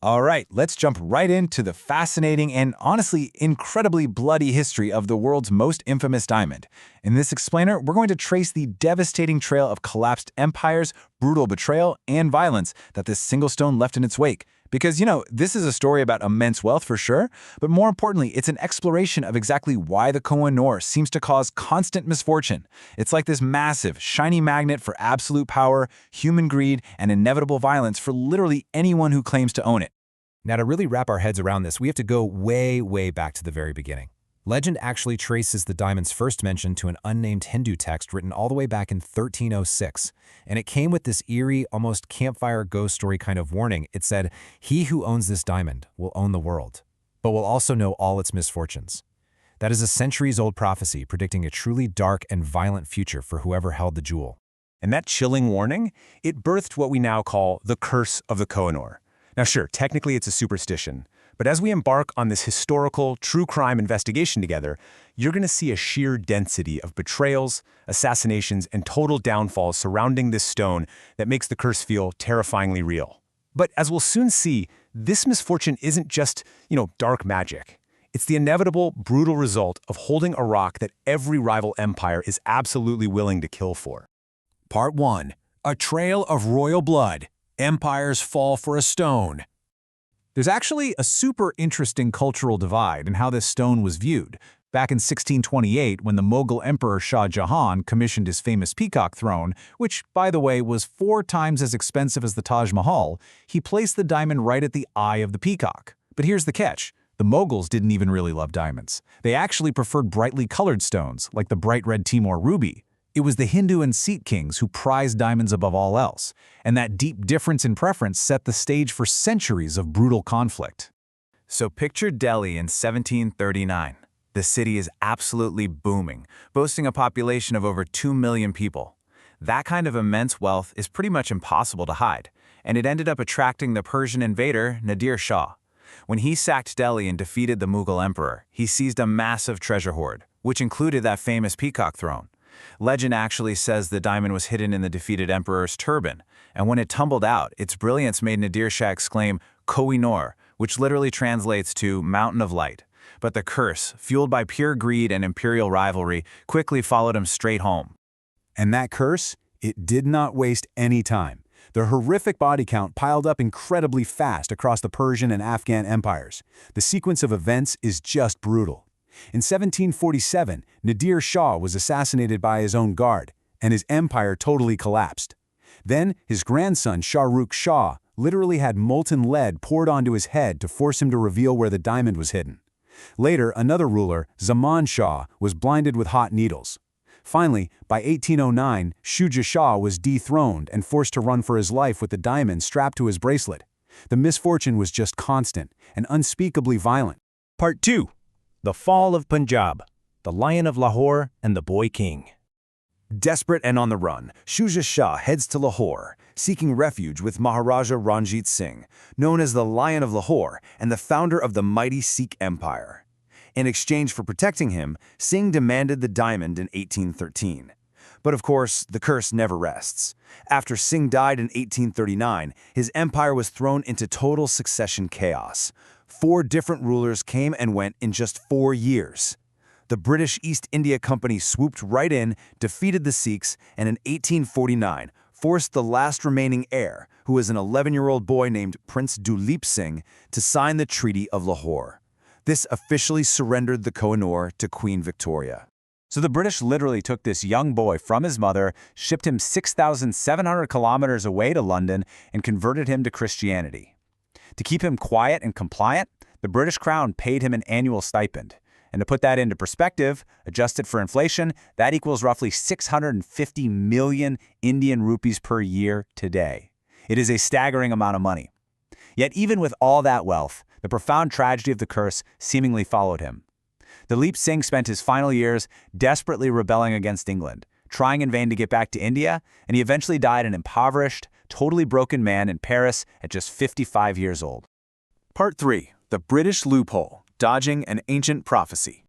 All right, let's jump right into the fascinating and honestly incredibly bloody history of the world's most infamous diamond. In this explainer, we're going to trace the devastating trail of collapsed empires, brutal betrayal, and violence that this single stone left in its wake. Because, this is a story about immense wealth for sure, but more importantly, it's an exploration of exactly why the Koh-i-Noor seems to cause constant misfortune. It's like this massive, shiny magnet for absolute power, human greed, and inevitable violence for literally anyone who claims to own it. Now, to really wrap our heads around this, we have to go way, way back to the very beginning. Legend actually traces the diamond's first mention to an unnamed Hindu text written all the way back in 1306, and it came with this eerie, almost campfire ghost story kind of warning. It said, "He who owns this diamond will own the world, but will also know all its misfortunes." That is a centuries-old prophecy predicting a truly dark and violent future for whoever held the jewel. And that chilling warning, it birthed what we now call the curse of the Koh-i-Noor. Now sure, technically it's a superstition, but as we embark on this historical, true crime investigation together, you're going to see a sheer density of betrayals, assassinations, and total downfalls surrounding this stone that makes the curse feel terrifyingly real. But as we'll soon see, this misfortune isn't just, dark magic. It's the inevitable, brutal result of holding a rock that every rival empire is absolutely willing to kill for. Part 1. A Trail of Royal Blood. Empires Fall for a Stone. There's actually a super interesting cultural divide in how this stone was viewed. Back in 1628, when the Mughal Emperor Shah Jahan commissioned his famous peacock throne, which, by the way, was 4 times as expensive as the Taj Mahal, he placed the diamond right at the eye of the peacock. But here's the catch. The Mughals didn't even really love diamonds. They actually preferred brightly colored stones, like the bright red Timur ruby. It was the Hindu and Sikh kings who prized diamonds above all else, and that deep difference in preference set the stage for centuries of brutal conflict. So picture Delhi in 1739. The city is absolutely booming, boasting a population of over 2 million people. That kind of immense wealth is pretty much impossible to hide, and it ended up attracting the Persian invader Nadir Shah. When he sacked Delhi and defeated the Mughal emperor, he seized a massive treasure hoard, which included that famous peacock throne. Legend actually says the diamond was hidden in the defeated emperor's turban, and when it tumbled out, its brilliance made Nadir Shah exclaim, "Koh-i-Noor," which literally translates to Mountain of Light. But the curse, fueled by pure greed and imperial rivalry, quickly followed him straight home. And that curse, it did not waste any time. The horrific body count piled up incredibly fast across the Persian and Afghan empires. The sequence of events is just brutal. In 1747, Nadir Shah was assassinated by his own guard, and his empire totally collapsed. Then, his grandson Shah Rukh Shah literally had molten lead poured onto his head to force him to reveal where the diamond was hidden. Later, another ruler, Zaman Shah, was blinded with hot needles. Finally, by 1809, Shuja Shah was dethroned and forced to run for his life with the diamond strapped to his bracelet. The misfortune was just constant and unspeakably violent. Part 2. The Fall of Punjab, the Lion of Lahore and the Boy King. Desperate and on the run, Shuja Shah heads to Lahore, seeking refuge with Maharaja Ranjit Singh, known as the Lion of Lahore and the founder of the mighty Sikh Empire. In exchange for protecting him, Singh demanded the diamond in 1813. But of course, the curse never rests. After Singh died in 1839, his empire was thrown into total succession chaos. 4 different rulers came and went in just 4 years. The British East India Company swooped right in, defeated the Sikhs, and in 1849 forced the last remaining heir, who was an 11-year-old boy named Prince Duleep Singh, to sign the Treaty of Lahore. This officially surrendered the Koh-i-Noor to Queen Victoria. So the British literally took this young boy from his mother, shipped him 6,700 kilometers away to London, and converted him to Christianity. To keep him quiet and compliant, the British Crown paid him an annual stipend. And to put that into perspective, adjusted for inflation, that equals roughly 650 million Indian rupees per year today. It is a staggering amount of money. Yet even with all that wealth, the profound tragedy of the curse seemingly followed him. Duleep Singh spent his final years desperately rebelling against England, trying in vain to get back to India, and he eventually died an impoverished, totally broken man in Paris at just 55 years old. Part 3. The British Loophole, Dodging an Ancient Prophecy.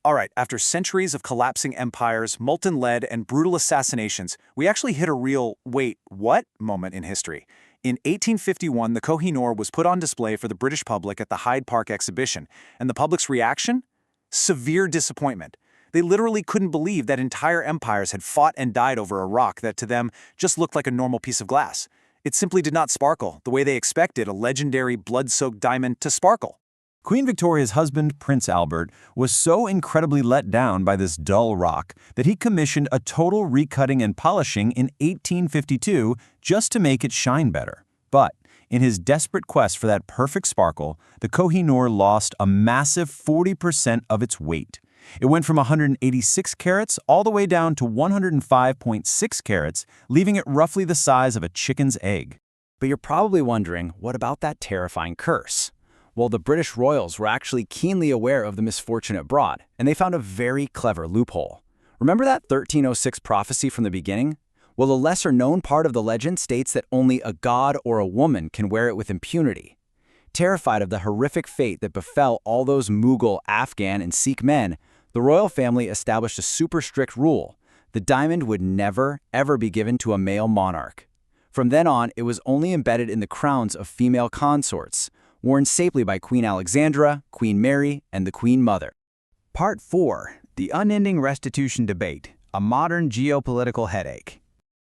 All right, after centuries of collapsing empires, molten lead, and brutal assassinations, we actually hit a real, wait, what moment in history. In 1851, the Koh-i-Noor was put on display for the British public at the Hyde Park exhibition, and the public's reaction? Severe disappointment. They literally couldn't believe that entire empires had fought and died over a rock that to them just looked like a normal piece of glass. It simply did not sparkle the way they expected a legendary blood-soaked diamond to sparkle. Queen Victoria's husband, Prince Albert, was so incredibly let down by this dull rock that he commissioned a total recutting and polishing in 1852 just to make it shine better. But in his desperate quest for that perfect sparkle, the Koh-i-Noor lost a massive 40% of its weight. It went from 186 carats all the way down to 105.6 carats, leaving it roughly the size of a chicken's egg. But you're probably wondering, what about that terrifying curse? Well, the British royals were actually keenly aware of the misfortune it brought, and they found a very clever loophole. Remember that 1306 prophecy from the beginning? Well, a lesser-known part of the legend states that only a god or a woman can wear it with impunity. Terrified of the horrific fate that befell all those Mughal, Afghan, and Sikh men, the royal family established a super strict rule. The diamond would never, ever be given to a male monarch. From then on, it was only embedded in the crowns of female consorts, worn safely by Queen Alexandra, Queen Mary, and the Queen Mother. Part 4. The Unending Restitution Debate, a Modern Geopolitical Headache.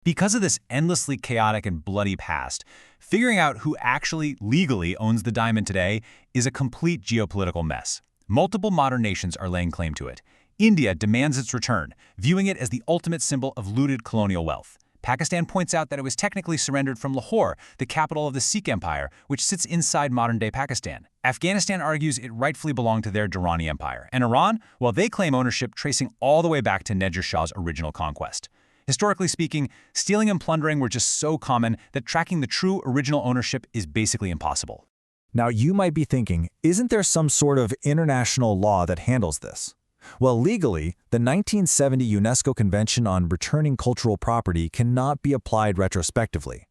Because of this endlessly chaotic and bloody past, figuring out who actually legally owns the diamond today is a complete geopolitical mess. Multiple modern nations are laying claim to it. India demands its return, viewing it as the ultimate symbol of looted colonial wealth. Pakistan points out that it was technically surrendered from Lahore, the capital of the Sikh Empire, which sits inside modern-day Pakistan. Afghanistan argues it rightfully belonged to their Durrani Empire. And Iran, well, they claim ownership tracing all the way back to Nadir Shah's original conquest. Historically speaking, stealing and plundering were just so common that tracking the true original ownership is basically impossible. Now, you might be thinking, isn't there some sort of international law that handles this? Well, legally, the 1970 UNESCO Convention on Returning Cultural Property cannot be applied retrospectively.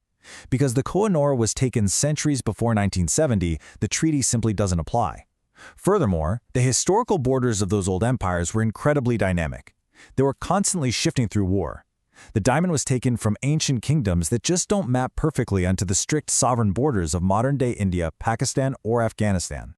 Because the Koh-i-Noor was taken centuries before 1970, the treaty simply doesn't apply. Furthermore, the historical borders of those old empires were incredibly dynamic. They were constantly shifting through war. The diamond was taken from ancient kingdoms that just don't map perfectly onto the strict sovereign borders of modern-day India, Pakistan, or Afghanistan.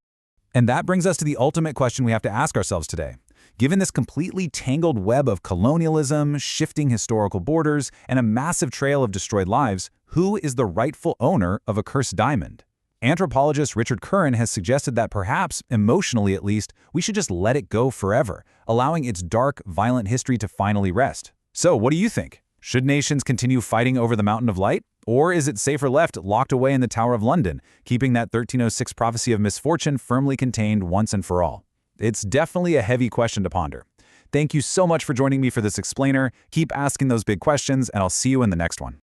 And that brings us to the ultimate question we have to ask ourselves today. Given this completely tangled web of colonialism, shifting historical borders, and a massive trail of destroyed lives, who is the rightful owner of a cursed diamond? Anthropologist Richard Curran has suggested that perhaps, emotionally at least, we should just let it go forever, allowing its dark, violent history to finally rest. So, what do you think? Should nations continue fighting over the Mountain of Light? Or is it safer left locked away in the Tower of London, keeping that 1306 prophecy of misfortune firmly contained once and for all? It's definitely a heavy question to ponder. Thank you so much for joining me for this explainer. Keep asking those big questions, and I'll see you in the next one.